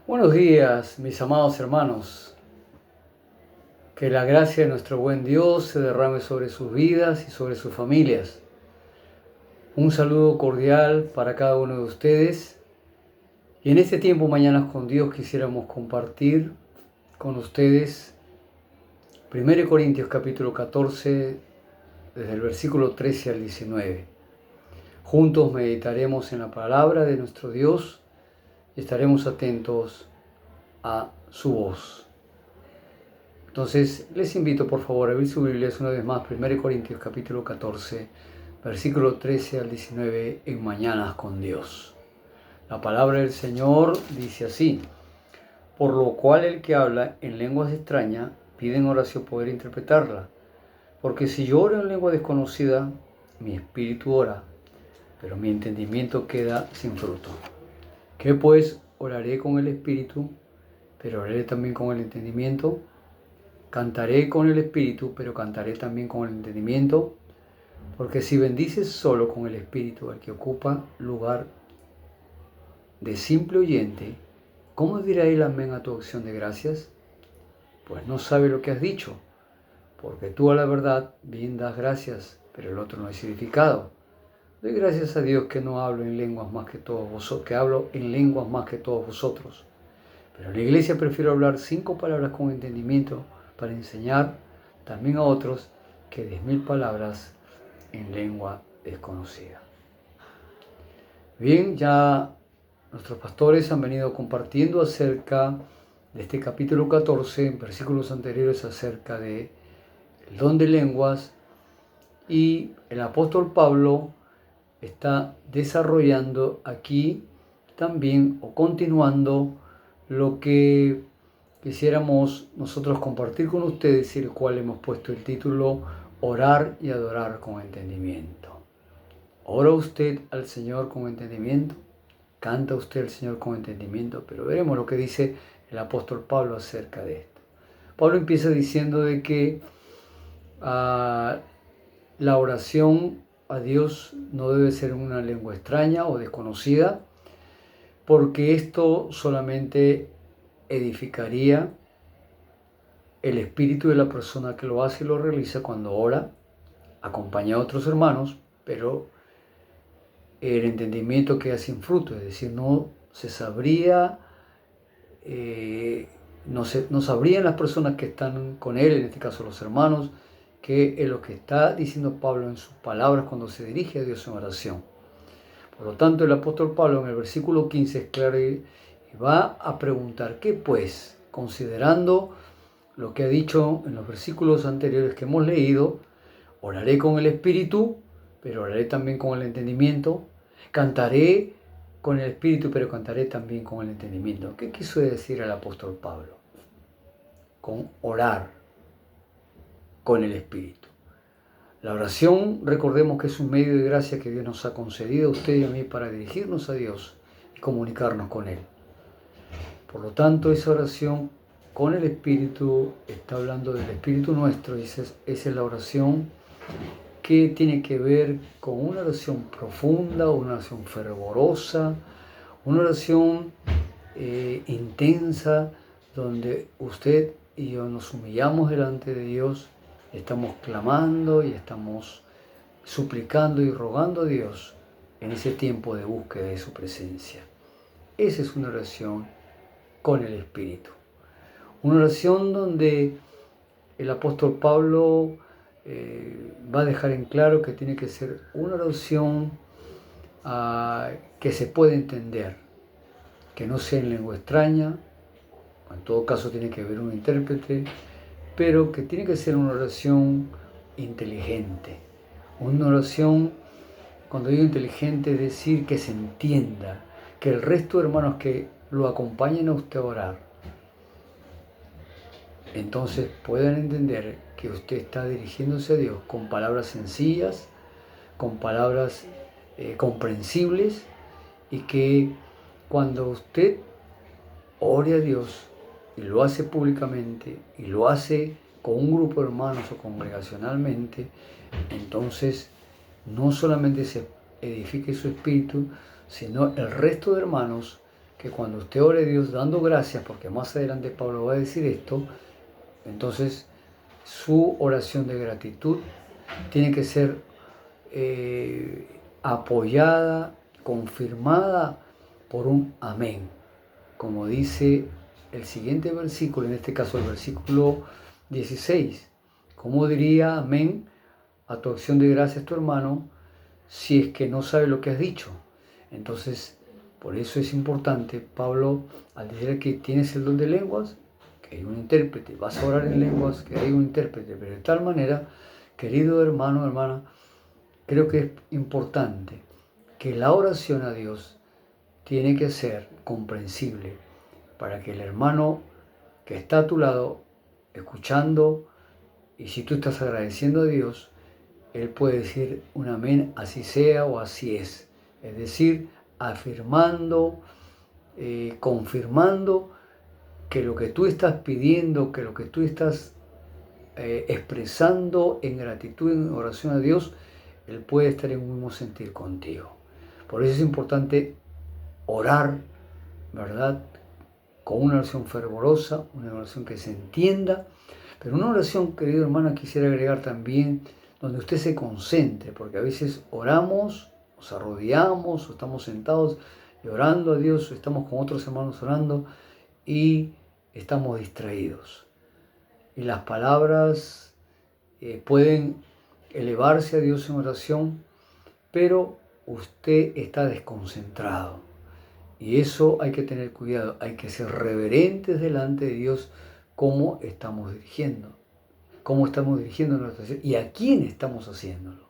Buenos días, mis amados hermanos. Que la gracia de nuestro buen Dios se derrame sobre sus vidas y sobre sus familias. Un saludo cordial para cada uno de ustedes. Y en este tiempo, Mañanas con Dios, quisiéramos compartir con ustedes 1 Corintios capítulo 14, desde el versículo 13 al 19. Juntos meditaremos en la palabra de nuestro Dios y estaremos atentos a su voz. Entonces, les invito por favor a abrir su Biblia una vez más, 1 Corintios capítulo 14, versículo 13 al 19, en Mañanas con Dios. La palabra del Señor dice así: por lo cual el que habla en lenguas extrañas pide en oración poder interpretarla, porque si yo oro en lengua desconocida, mi espíritu ora, pero mi entendimiento queda sin fruto. ¿Qué pues? Oraré con el espíritu, pero oraré también con el entendimiento. Cantaré con el espíritu, pero cantaré también con el entendimiento, porque si bendices solo con el espíritu al que ocupa lugar de simple oyente, ¿cómo dirá él amén a tu acción de gracias? Pues no sabe lo que has dicho, porque tú a la verdad bien das gracias, pero el otro no es edificado. Doy gracias a Dios que no hablo en lenguas más que todos vosotros, que hablo en lenguas más que todos vosotros. Pero en la iglesia prefiero hablar 5 palabras con entendimiento para enseñar también a otros que 10.000 palabras en lengua desconocida. Bien, ya nuestros pastores han venido compartiendo acerca de este capítulo 14, en versículos anteriores, acerca de el don de lenguas, y el apóstol Pablo está desarrollando aquí también o continuando lo que quisiéramos nosotros compartir con ustedes, y el cual hemos puesto el título Orar y adorar con entendimiento. ¿Ora usted al Señor con entendimiento? ¿Canta usted al Señor con entendimiento? Pero veremos lo que dice el apóstol Pablo acerca de esto. Pablo empieza diciendo de que la oración a Dios no debe ser en una lengua extraña o desconocida, porque esto solamente edificaría el espíritu de la persona que lo hace y lo realiza cuando ora, acompaña a otros hermanos, pero el entendimiento queda sin fruto, es decir, no se sabría, no sabrían las personas que están con él, en este caso los hermanos, que es lo que está diciendo Pablo en sus palabras cuando se dirige a Dios en oración. Por lo tanto, el apóstol Pablo en el versículo 15 es claro y va a preguntar: ¿qué pues? Considerando lo que ha dicho en los versículos anteriores que hemos leído, oraré con el espíritu, pero oraré también con el entendimiento. Cantaré con el espíritu, pero cantaré también con el entendimiento. ¿Qué quiso decir el apóstol Pablo con orar con el espíritu? La oración, recordemos que es un medio de gracia que Dios nos ha concedido a usted y a mí para dirigirnos a Dios y comunicarnos con Él. Por lo tanto, esa oración con el Espíritu está hablando del Espíritu nuestro, y esa es la oración que tiene que ver con una oración profunda, una oración fervorosa, una oración intensa, donde usted y yo nos humillamos delante de Dios, estamos clamando y estamos suplicando y rogando a Dios en ese tiempo de búsqueda de su presencia. Esa es una oración con el Espíritu. Una oración donde el apóstol Pablo va a dejar en claro que tiene que ser una oración que se puede entender, que no sea en lengua extraña, en todo caso tiene que haber un intérprete, pero que tiene que ser una oración inteligente. Una oración, cuando digo inteligente, es decir, que se entienda, que el resto de hermanos que lo acompañen a usted a orar, entonces puedan entender que usted está dirigiéndose a Dios con palabras sencillas, con palabras comprensibles, y que cuando usted ore a Dios y lo hace públicamente y lo hace con un grupo de hermanos o congregacionalmente, entonces no solamente se edifique su espíritu, sino el resto de hermanos que cuando usted ore a Dios dando gracias, porque más adelante Pablo va a decir esto, entonces su oración de gratitud tiene que ser apoyada, confirmada por un amén, como dice el siguiente versículo, en este caso el versículo 16. ¿Cómo diría amén a tu acción de gracias tu hermano si es que no sabe lo que has dicho? Entonces, por eso es importante, Pablo, al decir que tienes el don de lenguas, que hay un intérprete, vas a orar en lenguas, que hay un intérprete, pero de tal manera, querido hermano, hermana, creo que es importante que la oración a Dios tiene que ser comprensible para que el hermano que está a tu lado, escuchando, y si tú estás agradeciendo a Dios, él puede decir un amén, así sea o así es. Es decir, afirmando, confirmando que lo que tú estás pidiendo, que lo que tú estás expresando en gratitud, en oración a Dios, Él puede estar en un mismo sentir contigo. Por eso es importante orar, ¿verdad? Con una oración fervorosa, una oración que se entienda, pero una oración, querido hermano, quisiera agregar también donde usted se concentre, porque a veces oramos, nos arrodillamos, o estamos sentados y orando a Dios, o estamos con otros hermanos orando y estamos distraídos. Y las palabras pueden elevarse a Dios en oración, pero usted está desconcentrado. Y eso hay que tener cuidado, hay que ser reverentes delante de Dios cómo estamos dirigiendo nuestra acción y a quién estamos haciéndolo,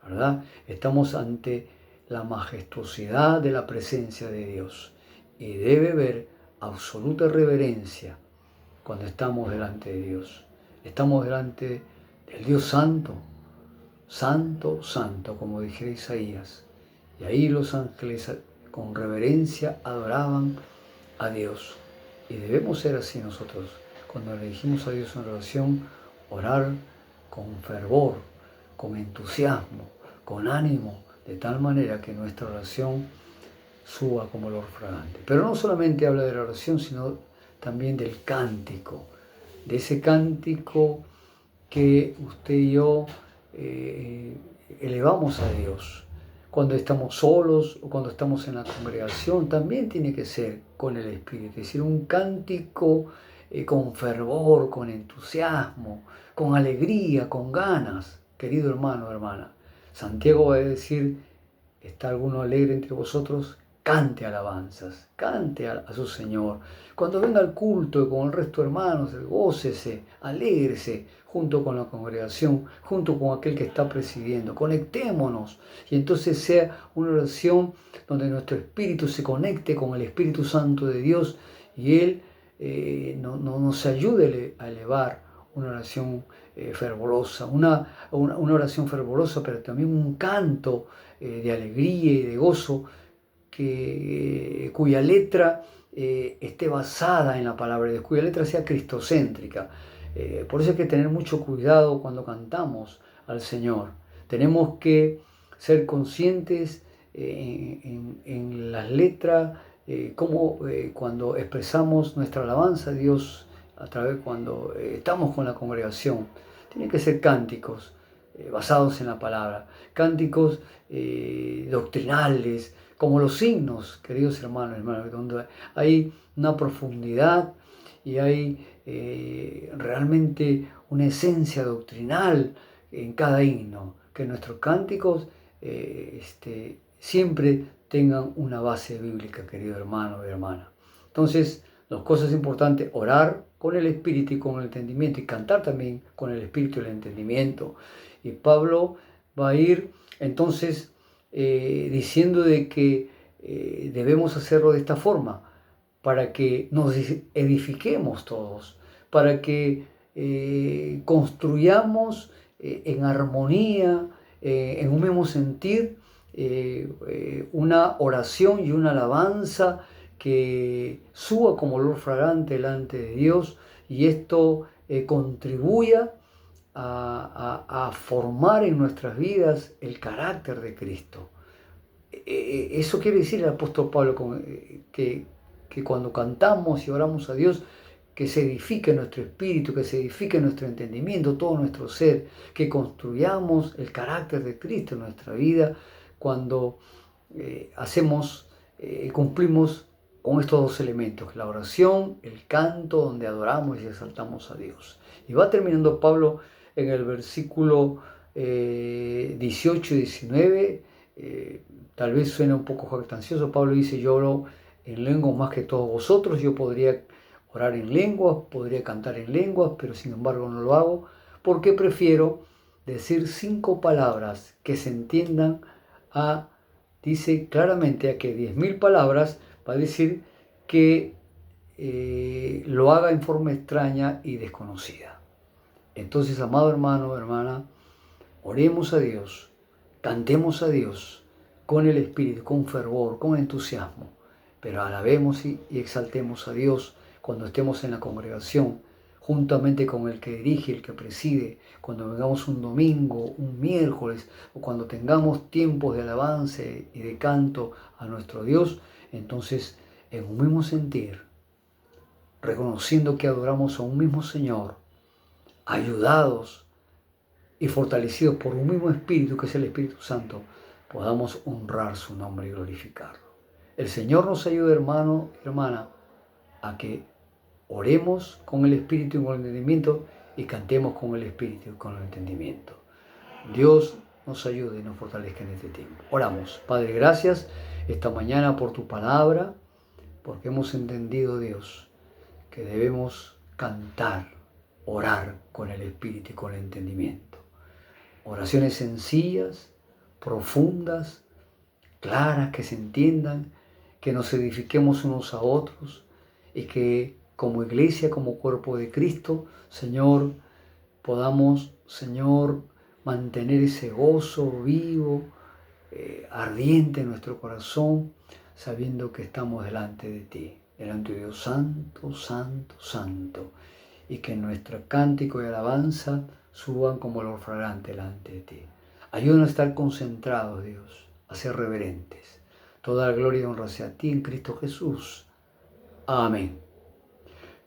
¿verdad? Estamos ante la majestuosidad de la presencia de Dios y debe haber absoluta reverencia cuando estamos delante de Dios. Estamos delante del Dios Santo, Santo, Santo, como dijera Isaías. Y ahí los ángeles con reverencia adoraban a Dios. Y debemos ser así nosotros. Cuando le dijimos a Dios en oración, orar con fervor, con entusiasmo, con ánimo, de tal manera que nuestra oración suba como olor fragante. Pero no solamente habla de la oración, sino también del cántico, de ese cántico que usted y yo elevamos a Dios. Cuando estamos solos o cuando estamos en la congregación, también tiene que ser con el Espíritu, es decir, un cántico con fervor, con entusiasmo, con alegría, con ganas, querido hermano, hermana. Santiago va a decir, ¿está alguno alegre entre vosotros? Cante alabanzas, cante a su Señor. Cuando venga al culto con el resto de hermanos, gócese, alégrese junto con la congregación, junto con aquel que está presidiendo. Conectémonos y entonces sea una oración donde nuestro espíritu se conecte con el Espíritu Santo de Dios y Él nos ayude a elevar una oración fervorosa, una oración fervorosa, pero también un canto de alegría y de gozo cuya letra esté basada en la palabra de Dios, cuya letra sea cristocéntrica. Por eso hay que tener mucho cuidado cuando cantamos al Señor. Tenemos que ser conscientes en las letras, como cuando expresamos nuestra alabanza a Dios a través cuando estamos con la congregación. Tienen que ser cánticos basados en la palabra, cánticos doctrinales, como los signos, queridos hermanos, donde hay una profundidad y hay realmente una esencia doctrinal en cada himno, que nuestros cánticos siempre tengan una base bíblica, querido hermano y hermana. Entonces, las cosas importantes, orar con el espíritu y con el entendimiento, y cantar también con el espíritu y el entendimiento. Y Pablo va a ir entonces diciendo de que debemos hacerlo de esta forma, para que nos edifiquemos todos, para que construyamos en armonía, en un mismo sentir, una oración y una alabanza que suba como olor fragante delante de Dios, y esto contribuya a formar en nuestras vidas el carácter de Cristo. Eso quiere decir el apóstol Pablo, que que cuando cantamos y oramos a Dios, que se edifique nuestro espíritu, que se edifique nuestro entendimiento, todo nuestro ser, que construyamos el carácter de Cristo en nuestra vida cuando cumplimos con estos dos elementos, la oración, el canto, donde adoramos y exaltamos a Dios. Y va terminando Pablo en el versículo 18 y 19, tal vez suene un poco jactancioso. Pablo dice: yo oro en lenguas más que todos vosotros. Yo podría orar en lenguas, podría cantar en lenguas, pero sin embargo no lo hago, porque prefiero decir 5 palabras que se entiendan dice claramente a que 10.000 palabras va a decir que lo haga en forma extraña y desconocida. Entonces, amado hermano, hermana, oremos a Dios, cantemos a Dios con el Espíritu, con fervor, con entusiasmo, pero alabemos y exaltemos a Dios cuando estemos en la congregación, juntamente con el que dirige, el que preside, cuando vengamos un domingo, un miércoles, o cuando tengamos tiempos de alabanza y de canto a nuestro Dios. Entonces, en un mismo sentir, reconociendo que adoramos a un mismo Señor, ayudados y fortalecidos por un mismo Espíritu, que es el Espíritu Santo, podamos honrar su nombre y glorificarlo. El Señor nos ayude, hermano, hermana, a que oremos con el Espíritu y con el entendimiento, y cantemos con el Espíritu y con el entendimiento. Dios nos ayude y nos fortalezca en este tiempo. Oramos. Padre, gracias esta mañana por tu palabra, porque hemos entendido, Dios, que debemos cantar, orar con el Espíritu y con el entendimiento. Oraciones sencillas, profundas, claras, que se entiendan, que nos edifiquemos unos a otros y que como iglesia, como cuerpo de Cristo, Señor, podamos, Señor, mantener ese gozo vivo, ardiente en nuestro corazón, sabiendo que estamos delante de ti, delante de Dios Santo, Santo, Santo, y que nuestro cántico y alabanza suban como olor fragante delante de ti. Ayúdanos a estar concentrados, Dios, a ser reverentes. Toda la gloria y honra sea a ti en Cristo Jesús. Amén.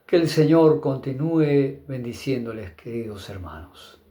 Que el Señor continúe bendiciéndoles, queridos hermanos.